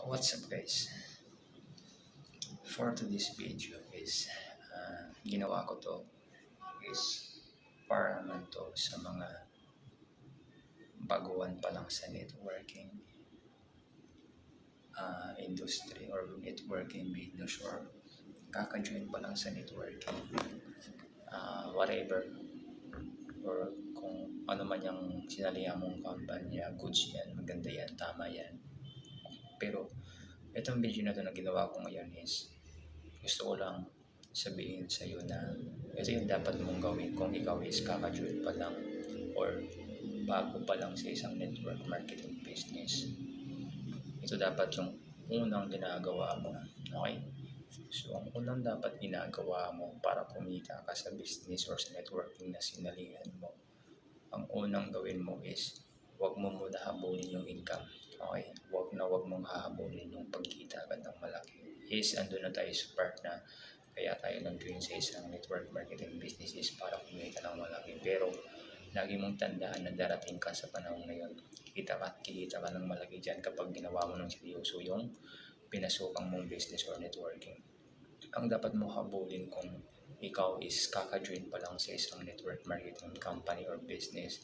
What's up guys? For today's video is ginawa ko to is para naman to sa mga baguhan pa lang sa networking industry or networking business or kaka-join pa lang sa networking whatever or kung ano man yung sinalihan mong kampanya, goods yan, maganda yan, tama yan. Pero itong video na to na ginawa ko ngayon is gusto ko lang sabihin sa iyo na ito yung dapat mong gawin kung ikaw is kaka-join pa lang or bago pa lang sa isang network marketing business. Ito dapat yung unang ginagawa mo. Okay? So, ang unang dapat ginagawa mo para kumita ka sa business or sa networking na sinalihan mo, ang unang gawin mo is huwag mo muna habulin yung income. Okay? Huwag mong hahabulin yung pagkita agad ng malaki. Is andun na tayo sa part na kaya tayo nag-join sa isang network marketing business is para kumita ng malaki. Pero lagi mong tandaan na darating ka sa panahon na yun. Kikita ka ng malaki dyan kapag ginawa mo ng seryoso yung pinasukang mong business or networking. Ang dapat mo habulin kung ikaw is kaka-join pa lang sa isang network marketing company or business,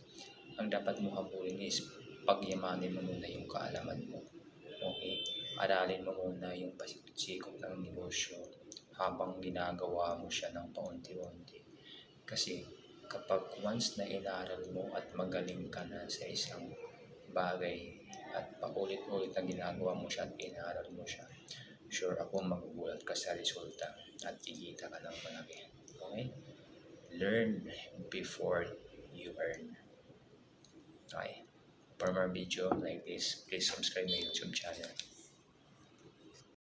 ang dapat mo habulin is pagyamanin mo muna yung kaalaman mo. Okay? Aralin mo muna yung pasikot-sikot ng negosyo habang ginagawa mo siya ng paunti-unti. Kasi kapag once na inaral mo at magaling ka na sa isang bagay at paulit-ulit na ginagawa mo siya at inaral mo siya, sure ako magugulat ka sa resulta at kikita ka ng malaki. Okay? Learn before you earn. Okay? For more video like this, please subscribe my YouTube channel.